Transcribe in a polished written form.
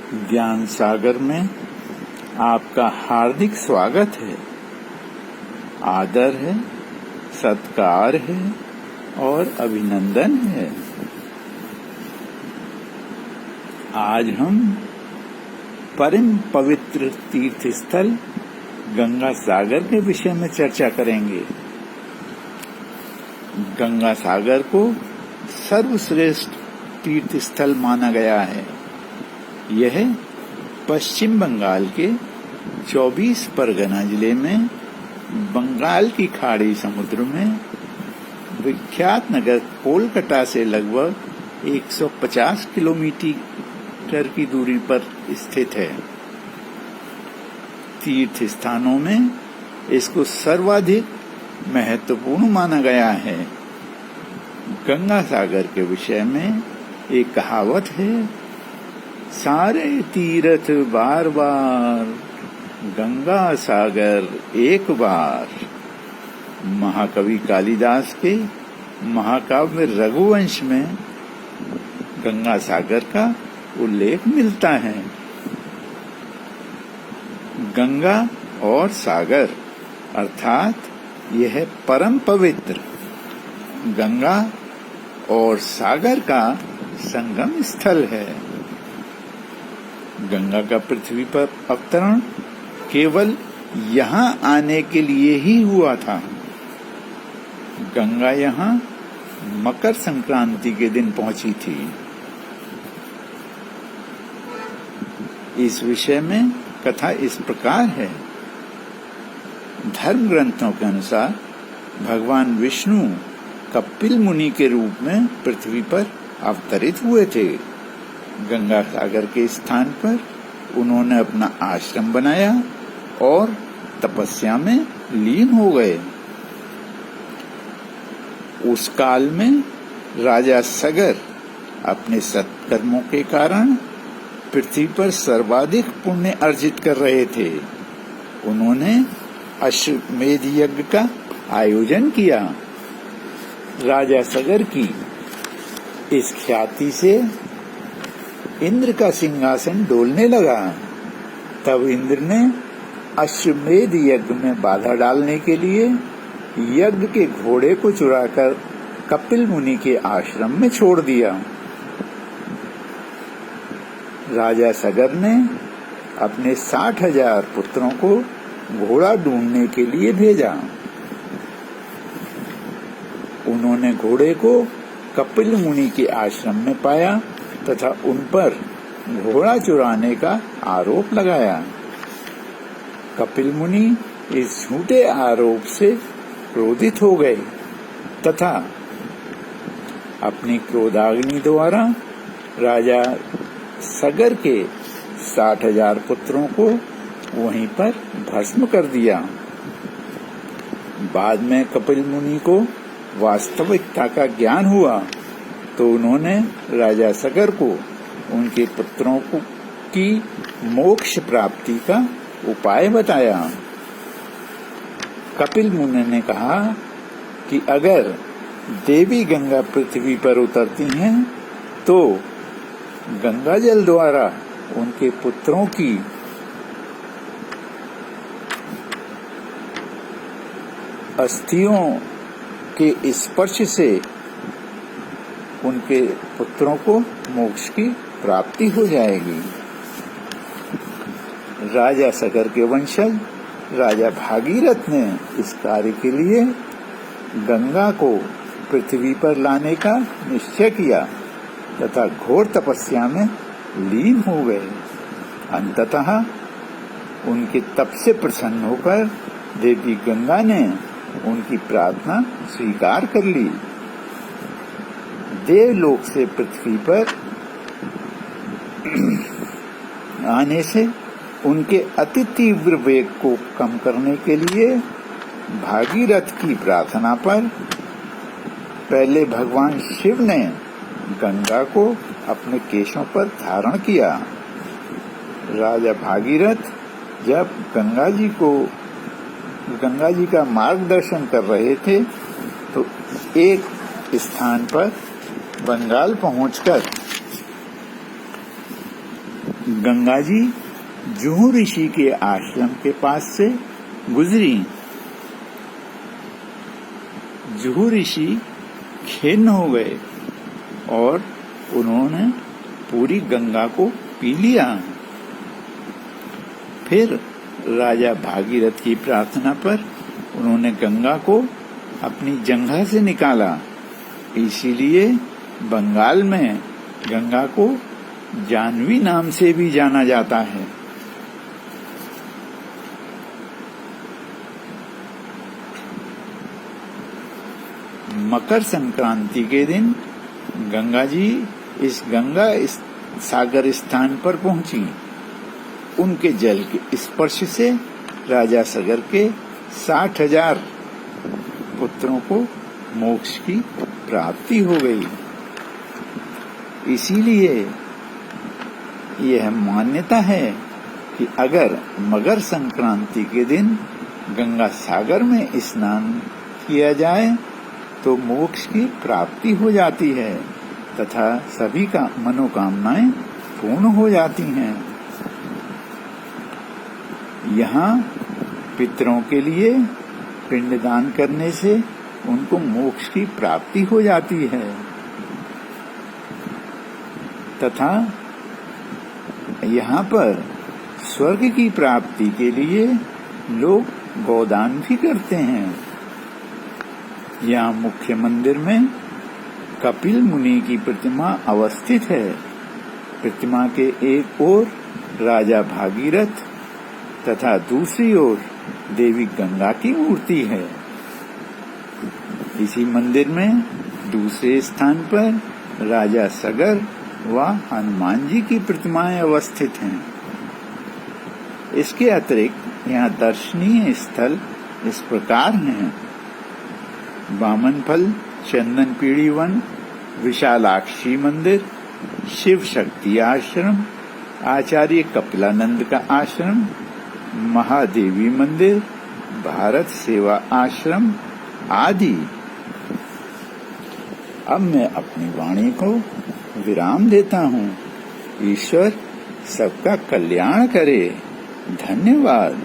ज्ञान सागर में आपका हार्दिक स्वागत है। आदर है, सत्कार है और अभिनंदन है। आज हम परम पवित्र तीर्थ स्थल गंगा सागर के विषय में चर्चा करेंगे। गंगा सागर को सर्वश्रेष्ठ तीर्थ स्थल माना गया है। यह पश्चिम बंगाल के 24 परगना जिले में बंगाल की खाड़ी समुद्र में विख्यात नगर कोलकाता से लगभग 150 किलोमीटर की दूरी पर स्थित है। तीर्थ स्थानों में इसको सर्वाधिक महत्वपूर्ण माना गया है। गंगा सागर के विषय में एक कहावत है, सारे तीर्थ बार बार, गंगा सागर एक बार। महाकवि कालिदास के महाकाव्य रघुवंश में गंगा सागर का उल्लेख मिलता है। गंगा और सागर अर्थात यह परम पवित्र गंगा और सागर का संगम स्थल है। गंगा का पृथ्वी पर अवतरण केवल यहाँ आने के लिए ही हुआ था। गंगा यहाँ मकर संक्रांति के दिन पहुंची थी। इस विषय में कथा इस प्रकार है। धर्म ग्रंथों के अनुसार भगवान विष्णु कपिल मुनि के रूप में पृथ्वी पर अवतरित हुए थे। गंगा सागर के स्थान पर उन्होंने अपना आश्रम बनाया और तपस्या में लीन हो गए। उस काल में राजा सगर अपने सत्कर्मों के कारण पृथ्वी पर सर्वाधिक पुण्य अर्जित कर रहे थे। उन्होंने अश्वमेध यज्ञ का आयोजन किया। राजा सगर की इस ख्याति से इंद्र का सिंहासन डोलने लगा। तब इंद्र ने अश्वमेध यज्ञ में बाधा डालने के लिए यज्ञ के घोड़े को चुराकर कपिल मुनि के आश्रम में छोड़ दिया। राजा सगर ने अपने 60,000 पुत्रों को घोड़ा ढूंढने के लिए भेजा। उन्होंने घोड़े को कपिल मुनि के आश्रम में पाया तथा उन पर घोड़ा चुराने का आरोप लगाया। कपिल मुनि इस झूठे आरोप से क्रोधित हो गए तथा अपनी क्रोधाग्नि द्वारा राजा सगर के 60,000 पुत्रों को वहीं पर भस्म कर दिया। बाद में कपिल मुनि को वास्तविकता का ज्ञान हुआ तो उन्होंने राजा सगर को उनके पुत्रों की मोक्ष प्राप्ति का उपाय बताया। कपिल मुनि ने कहा कि अगर देवी गंगा पृथ्वी पर उतरती हैं तो गंगा जल द्वारा उनके पुत्रों की अस्थियों के स्पर्श से उनके पुत्रों को मोक्ष की प्राप्ति हो जाएगी। राजा सगर के वंशज राजा भागीरथ ने इस कार्य के लिए गंगा को पृथ्वी पर लाने का निश्चय किया तथा घोर तपस्या में लीन हो गए। अंततः उनके तप से प्रसन्न होकर देवी गंगा ने उनकी प्रार्थना स्वीकार कर ली। देवलोक से पृथ्वी पर आने से उनके अति तीव्र वेग को कम करने के लिए भागीरथ की प्रार्थना पर पहले भगवान शिव ने गंगा को अपने केशों पर धारण किया। राजा भागीरथ जब गंगा जी का मार्गदर्शन कर रहे थे तो एक स्थान पर बंगाल पहुंचकर गंगा जी जुहू ऋषि के आश्रम के पास से गुजरी। जुहू ऋषि खिन्न हो गए और उन्होंने पूरी गंगा को पी लिया। फिर राजा भागीरथ की प्रार्थना पर उन्होंने गंगा को अपनी जंघा से निकाला। इसीलिए बंगाल में गंगा को जानवी नाम से भी जाना जाता है। मकर संक्रांति के दिन गंगा जी इस गंगा सागर स्थान पर पहुंची। उनके जल के स्पर्श से राजा सगर के 60,000 पुत्रों को मोक्ष की प्राप्ति हो गई। इसीलिए यह मान्यता है कि अगर मकर संक्रांति के दिन गंगा सागर में स्नान किया जाए तो मोक्ष की प्राप्ति हो जाती है तथा सभी का मनोकामनाएं पूर्ण हो जाती हैं। यहाँ पितरों के लिए पिंडदान करने से उनको मोक्ष की प्राप्ति हो जाती है तथा यहाँ पर स्वर्ग की प्राप्ति के लिए लोग गोदान भी करते हैं। यहाँ मुख्य मंदिर में कपिल मुनि की प्रतिमा अवस्थित है। प्रतिमा के एक ओर राजा भागीरथ तथा दूसरी ओर देवी गंगा की मूर्ति है। इसी मंदिर में दूसरे स्थान पर राजा सगर व हनुमान जी की प्रतिमाएं अवस्थित हैं। इसके अतिरिक्त यहाँ दर्शनीय स्थल इस प्रकार हैं: बामनफल चंदन पीढ़ी वन, विशालाक्षी मंदिर, शिव शक्ति आश्रम, आचार्य कपिलानंद का आश्रम, महादेवी मंदिर, भारत सेवा आश्रम आदि। अब मैं अपनी वाणी को विराम देता हूँ। ईश्वर सबका कल्याण करे। धन्यवाद।